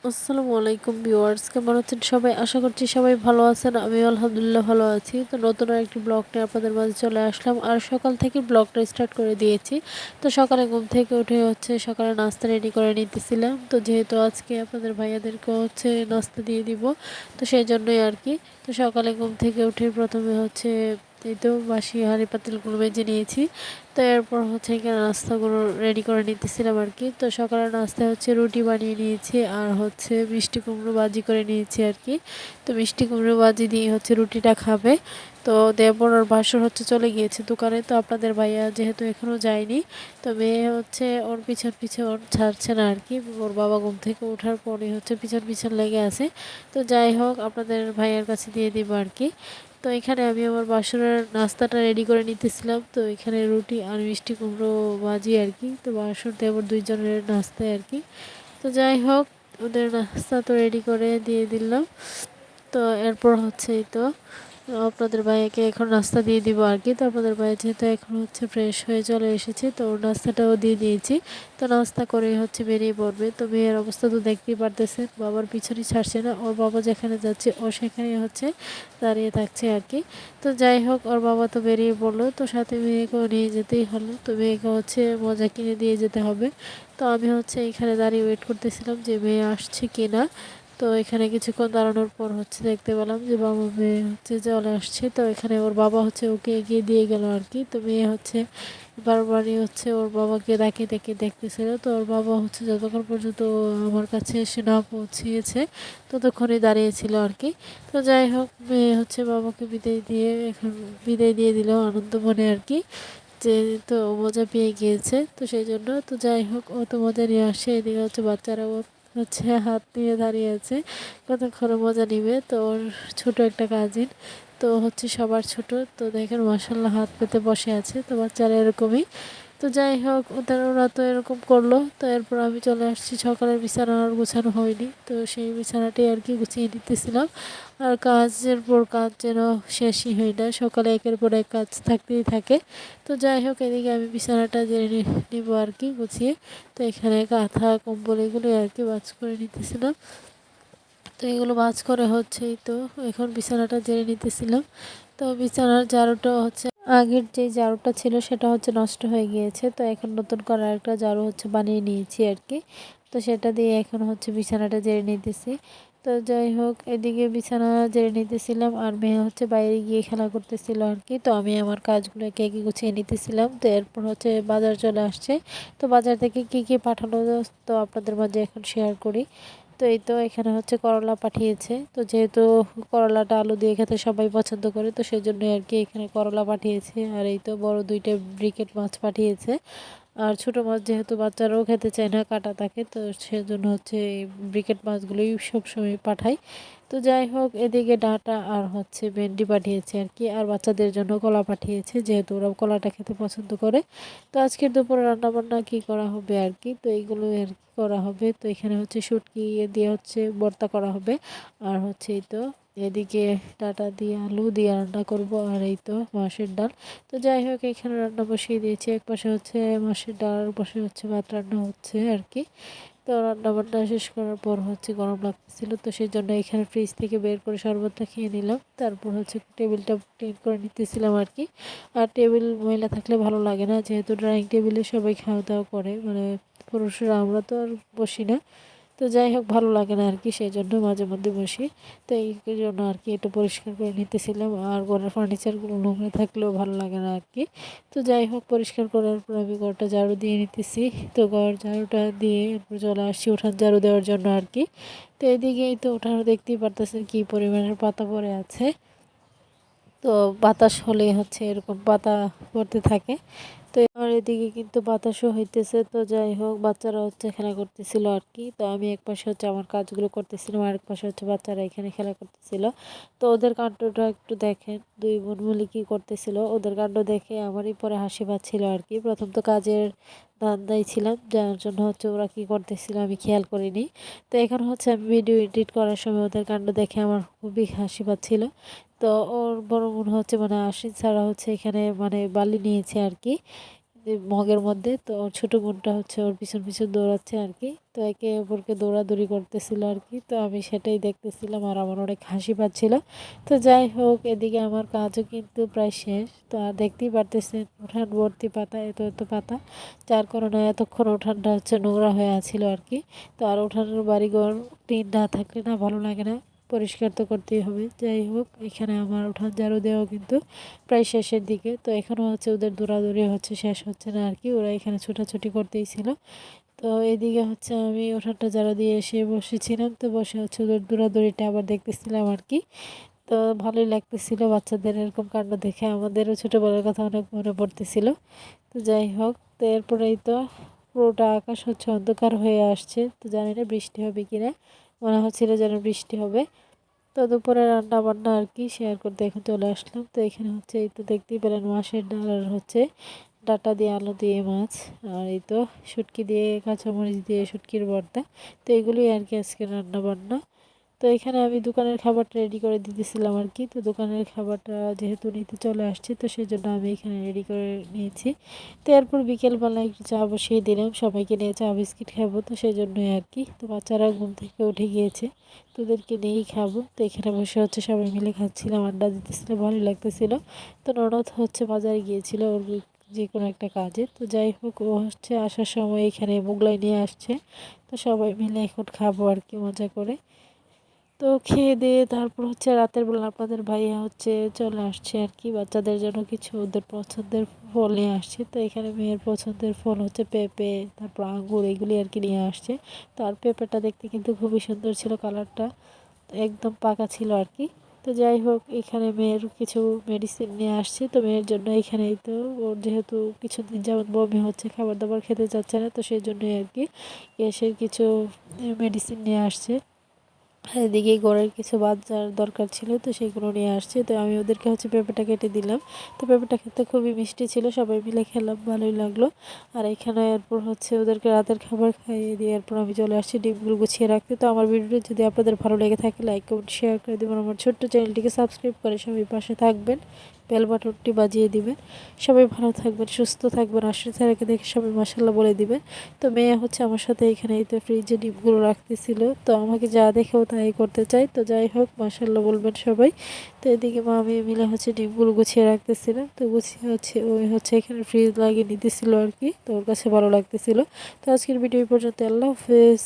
আসসালামু আলাইকুম ভিউয়ার্স, কেমন আছেন সবাই? আশা করছি সবাই ভালো আছেন। আমিও আলহামদুলিল্লাহ ভালো আছি। তো নতুন আরেকটি ব্লগ নিয়ে আপনাদের মাঝে চলে আসলাম। আর সকাল থেকে ব্লগটা স্টার্ট করে দিয়েছি। তো সকালে ঘুম থেকে উঠে সকালে নাস্তা রেডি করে নিতেছিলাম। তো যেহেতু আজকে আপনাদের ভাইয়াদেরকে নাস্তা দিয়ে দিব, তো সেই জন্যই আর কি। তো সকালে ঘুম থেকে উঠে প্রথমে এই তো বাসি হাঁড়ি পাতিলগুলো মেজে নিয়েছি। তো এরপর এখানে নাস্তাগুলো রেডি করে নিতেছিলাম আর কি। তো সকালের নাস্তায় রুটি বানিয়ে নিয়েছি, আর মিষ্টি কুমড়ো ভাজি করে নিয়েছি আর কি। তো মিষ্টি কুমড়ো ভাজি দিয়ে রুটিটা খাবে। তো দেবর আর বাসর চলে গিয়েছে দোকানে। তো আপনাদের ভাইয়া যেহেতু এখনও যায়নি, তো মেয়ে ওর পিছন পিছন ওর ছাড়ছে না আর কি। ওর বাবা ঘুম থেকে ওঠার পরে পিছন পিছন লেগে আছে। তো যাই হোক, আপনাদের ভাইয়ার কাছে দিয়ে দিব আর কি। তো এখানে আমি আমার বাসরের নাস্তাটা রেডি করে নিতেছিলাম। তো এখানে রুটি আর মিষ্টি কুমড়ো ভাজি আর কি। তো বাসর দেবর দুইজনের নাস্তায় আর কি। তো যাই হোক, ওদের নাস্তা তো রেডি করে দিয়ে দিলাম। তো এরপর এই তো আপনাদের ভাইয়াকে এখন নাস্তা দিয়ে দিব আর কি। তো আপনাদের ভাইয়া যেহেতু এখন ফ্রেশ হয়ে চলে এসেছে, তো ওর নাস্তাটাও দিয়ে দিয়েছি। তো নাস্তা করে বেরিয়ে পড়বে। তো মেয়ের অবস্থা তো দেখতেই পারতেছেন, বাবার পিছনে ছাড়ছে না। ওর বাবা যেখানে যাচ্ছে ও সেখানে দাঁড়িয়ে থাকছে আর কি। তো যাই হোক, ওর বাবা তো বেরিয়ে পড়লো, তো সাথে মেয়েকেও নিয়ে যেতেই হলো। তো মেয়েকে মজা কিনে দিয়ে যেতে হবে। তো আমি এখানে দাঁড়িয়ে ওয়েট করতেছিলাম যে মেয়ে আসছে কিনা। তো এখানে কিছুক্ষণ দাঁড়ানোর পর দেখতে পেলাম যে বাবা মেয়ে চলে আসছে। তো এখানে ওর বাবা ওকে এগিয়ে দিয়ে গেল আর কি। তো মেয়ে বারবারই ওর বাবাকে ডাকে ডেকে দেখতেছিল। তো ওর বাবা যতক্ষণ পর্যন্ত আমার কাছে এসে না পৌঁছিয়েছে ততক্ষণই দাঁড়িয়েছিল আর কি। তো যাই হোক, মেয়ে বাবাকে বিদায় দিয়ে দিল আনন্দ মনে আর কি। যে তো মজা পেয়ে গিয়েছে, তো সেই জন্য। তো যাই হোক, ও তো মজা নিয়ে আসে। এদিকে বাচ্চারাও হাত নিয়ে দাঁড়িয়ে আছে, কতক্ষণ মজা নিবে। তো ওর ছোট একটা কাজিন, তো সবার ছোট। তো দেখেন মাশাল্লাহ হাত পেতে বসে আছে। তো বাচ্চারা এরকমই। তো যাই হোক, ওরা তো এরকম করলো। তো এরপর আমি চলে আসছি। সকালের বিছানা আর গোছানো হয়নি, তো সেই বিছানাটি আর কি গুছিয়ে নিতেছিলাম। আর কাজের পর কাজ যেন শেষই হয় না, সকালে একের পর এক কাজ থাকতেই থাকে। তো যাই হোক, এদিকে আমি বিছানাটা জেনে নিব আর কি গুছিয়ে। তো এখানে কাঁথা কম্বল এগুলো আর কি ভাঁজ করে নিতেছিলাম। তো এগুলো ভাঁজ করে এই তো এখন বিছানাটা জেনে নিতেছিলাম। তো বিছানার ঝাড়ুটা আগের যে ঝাড়ুটা ছিল সেটা নষ্ট হয়ে গিয়েছে। তো এখন নতুন করে আরেকটা ঝাড়ু বানিয়ে নিয়েছি আর কি। তো সেটা দিয়ে এখন বিছানাটা ঝেড়ে নিতেছি। তো যাই হোক, এদিকে বিছানা ঝেড়ে নিতেছিলাম, আর মেয়ে বাইরে গিয়ে খেলা করতেছিল আর কি। তো আমি আমার কাজগুলো একে একে গুছিয়ে নিতেছিলাম। তো এরপর বাজার চলে আসছে। তো বাজার থেকে কি কি পাঠানো, তো আপনাদের মাঝে এখন শেয়ার করি। তো এই তো এখানে করলা পাঠিয়েছে। তো যেহেতু করলাটা আলু দিয়ে খেতে সবাই পছন্দ করে, তো সেই জন্য আর কি এখানে করলা পাঠিয়েছে। আর এই তো বড় দুইটা ব্রিকেট মাছ পাঠিয়েছে। আর ছোটো মাছ যেহেতু বাচ্চারাও খেতে চায় না, কাটা থাকে, তো সেজন্য এই ব্রিকেট মাছগুলোই সবসময় পাঠাই। তো যাই হোক, এদিকে ডাঁটা আর ভেন্ডি পাঠিয়েছে আর কি। আর বাচ্চাদের জন্য কলা পাঠিয়েছে, যেহেতু ওরা কলাটা খেতে পছন্দ করে। তো আজকের দুপুরে রান্নাবান্না কি করা হবে আর কি, তো এইগুলো আর কি করা হবে। তো এখানে শুটকি দিয়ে ভর্তা করা হবে। আর এই তো এদিকে ডাঁটা দিয়ে আলু দিয়ে রান্না করব। আর এই তো মাছের ডাল। তো যাই হোক, এখানে রান্না বসিয়ে দিয়েছি। এক পাশে মাছের ডাল, আর পাশে ভাত রান্না হচ্ছে আর কি। তো রান্না বান্না শেষ করার পর গরম লাগতেছিল, তো সেই জন্য এখানে ফ্রিজ থেকে বের করে শরবতটা খেয়ে নিলাম। তারপর টেবিলটা ক্লিন করে নিতেছিলাম আর কি। আর টেবিল ময়লা থাকলে ভালো লাগে না, যেহেতু ড্রাইনিং টেবিলে সবাই খাওয়া দাওয়া করে, মানে পুরুষরা, আমরা তো আর বসি না। তো যাই হোক, ভালো লাগে না আর কি, সেই জন্য মাঝে মধ্যে বসি। তো এই জন্য আর কি একটু পরিষ্কার করে নিতেছিলাম। আর ঘরের ফার্নিচারগুলো নোংরা থাকলেও ভালো লাগে না আর কি। তো যাই হোক, পরিষ্কার করার পর আমি ঘরটা ঝাড়ু দিয়ে নিতেছি। তো ঘর ঝাড়ুটা দিয়ে এরপর চলে আসছি উঠান ঝাড়ু দেওয়ার জন্য আর কি। তো এদিকেই তো উঠানে দেখতেই পারতেছেন কি পরিমাণের পাতা পড়ে আছে। তো বাতাস হলে এরকম পাতা পড়তে থাকে। তো আমার এদিকে কিন্তু বাতাসও হইতেছে। তো যাই হোক, বাচ্চারা খেলা করতেছিল আর কি। তো আমি এক পাশে আমার কাজগুলো করতেছিলাম, আর এক পাশে বাচ্চারা এখানে খেলা করতেছিল। তো ওদের কাণ্ডটা একটু দেখেন, দুই বোন মিলে কি করতেছিল, ওদের কাণ্ড দেখে আমারই পরে হাসি পাচ্ছিল আর কি। প্রথম তো কাজের ধান্দায় ছিলাম, যার জন্য ওরা কি করতেছিল আমি খেয়াল করিনি। তো এখন আমি ভিডিও এডিট করার সময় ওদের কাণ্ড দেখে আমার খুবই হাসি পাচ্ছিল। তো ওর বড় বোন মানে আশিক ছাড়া এখানে মানে বালি নিয়েছে আর কি। মগের মধ্যে। তো ওর ছোটো বোনটা হচ্ছে ওর পিছন পিছন দৌড়াচ্ছে আর কি। তো একে অপরকে দৌড়াদৌড়ি করতেছিল আর কি। তো আমি সেটাই দেখতেছিলাম আর আমার অনেক হাসি পাচ্ছিল। তো যাই হোক, এদিকে আমার কাজও কিন্তু প্রায় শেষ। তো আর দেখতেই পারতেছেন উঠান ভর্তি পাতা, এত এত পাতা, যার কারণে এতক্ষণ উঠানটা হচ্ছে নোংরা হয়ে আছিল আর কি। তো আর উঠানের বাড়িঘর টিন না থাকলে না ভালো লাগে না, পরিষ্কার তো করতেই হবে। যাই হোক, এখানে আমার উঠান ঝাড়ু দেওয়া কিন্তু প্রায় শেষের দিকে। তো এখনও হচ্ছে ওদের দৌড়াদৌড়ি হচ্ছে, শেষ হচ্ছে না আর কি। ওরা এখানে ছোটাছুটি করতেই ছিল। তো এদিকে হচ্ছে আমি উঠানটা ঝাড়ু দিয়ে এসে বসেছিলাম। তো বসে হচ্ছে ওদের দৌড়াদৌড়িটা আবার দেখতেছিলাম আর কি। তো ভালোই লাগতেছিল বাচ্চাদের এরকম কাণ্ড দেখে, আমাদেরও ছোটোবেলার কথা অনেক মনে পড়তেছিল। তো যাই হোক, তো এরপরেই তো পুরোটা আকাশ হচ্ছে অন্ধকার হয়ে আসছে। তো জানি না বৃষ্টি হবে কিনা, মনে হচ্ছিল যেন বৃষ্টি হবে। তো দুপুরে রান্না বান্না আর কি শেয়ার করতে এখন চলে আসলাম। তো এখানে হচ্ছে এই তো দেখতেই পেলেন মাছের ডাল আর হচ্ছে ডাঁটা দিয়ে আলু দিয়ে মাছ, আর এই তো শুটকি দিয়ে কাঁচামরিচ দিয়ে শুটকির ভর্তা। তো এগুলোই আর কি আজকে রান্না বান্না। তো এখানে আমি দোকানের খাবারটা রেডি করে দিতেছিলাম আর কি। তো দোকানের খাবারটা যেহেতু নিতে চলে আসছে, তো সেই জন্য আমি এখানে রেডি করে নিয়েছি। তো এরপর বিকেলবেলা একটু চা বসিয়ে দিলাম, সবাইকে নিয়ে চা বিস্কিট খাবো, তো সেই জন্যই আর কি। তো বাচ্চারা ঘুম থেকে উঠে গিয়েছে, তোদেরকে নিয়েই খাবো। তো এখানে বসে হচ্ছে সবাই মিলে খাচ্ছিলাম, আড্ডা দিতেছিলাম, ভালোই লাগতেছিল। তো ননদ হচ্ছে বাজারে গিয়েছিল ওর যে কোনো একটা কাজে। তো যাই হোক, ও হচ্ছে আসার সময় এখানে মোগলাই নিয়ে আসছে। তো সবাই মিলে এখন খাবো আর কি মজা করে। তো খেয়ে দিয়ে তারপর হচ্ছে রাতের বেলা আপনাদের ভাইয়া হচ্ছে চলে আসছে আর কি, বাচ্চাদের জন্য কিছু ওদের পছন্দের ফল নিয়ে আসছে। তো এখানে মেয়ের পছন্দের ফল হচ্ছে পেঁপে, তারপর আঙ্গুর, এগুলি আর কি নিয়ে আসছে। তো আর পেঁপেটা দেখতে কিন্তু খুবই সুন্দর ছিল, কালারটা একদম পাকা ছিল আর কি। তো যাই হোক, এখানে মেয়ের কিছু মেডিসিন নিয়ে আসছে। তো মেয়ের জন্য এখানেই তো ওর যেহেতু কিছুদিন যাবত বমি হচ্ছে, খাবার দাবার খেতে চাচ্ছে না, তো সেই জন্যই আর কি এসে কিছু মেডিসিন নিয়ে আসছে। আর এদিকে ঘরের কিছু বাজার দরকার ছিল, তো সেগুলো নিয়ে আসছে। তো আমি ওদেরকে হচ্ছে পেঁপেটা কেটে দিলাম। তো পেঁপেটা খেতে খুবই মিষ্টি ছিল, সবাই মিলে খেলাম, ভালোই লাগলো। আর এখানে এরপর হচ্ছে ওদেরকে রাতের খাবার খাইয়ে দিয়ে এরপর আমি চলে আসছি ডিমগুলো গুছিয়ে রাখতে। তো আমার ভিডিওটি যদি আপনাদের ভালো লেগে থাকে, লাইক কমেন্ট শেয়ার করে দেবেন, আমার ছোট্ট চ্যানেলটিকে সাবস্ক্রাইব করে সবাই পাশে থাকবেন, বেল বাটনটি বাজিয়ে দিবেন। সবাই ভালো থাকবেন, সুস্থ থাকবেন, আশীর্বাদ রেখে দেখে সবাই মাশাল্লাহ বলে দিবেন। তো মেয়ে হচ্ছে আমার সাথে এখানে এই তো ফ্রিজে ডিমগুলো রাখতেছিল, তো আমাকে যা দেখেও তাই করতে চাই। তো যাই হোক, মাশাল্লাহ বলবেন সবাই। তো এদিকে মা মেয়ে মিলে হচ্ছে ডিমগুলো গুছিয়ে রাখতেছিলাম। তো গুছিয়ে হচ্ছে ওই হচ্ছে এখানে ফ্রিজ লাগিয়ে নিতেছিল আর কি, তো ওর কাছে ভালো লাগতেছিল। তো আজকের ভিডিও পর্যন্ত, আল্লাহ হাফেজ।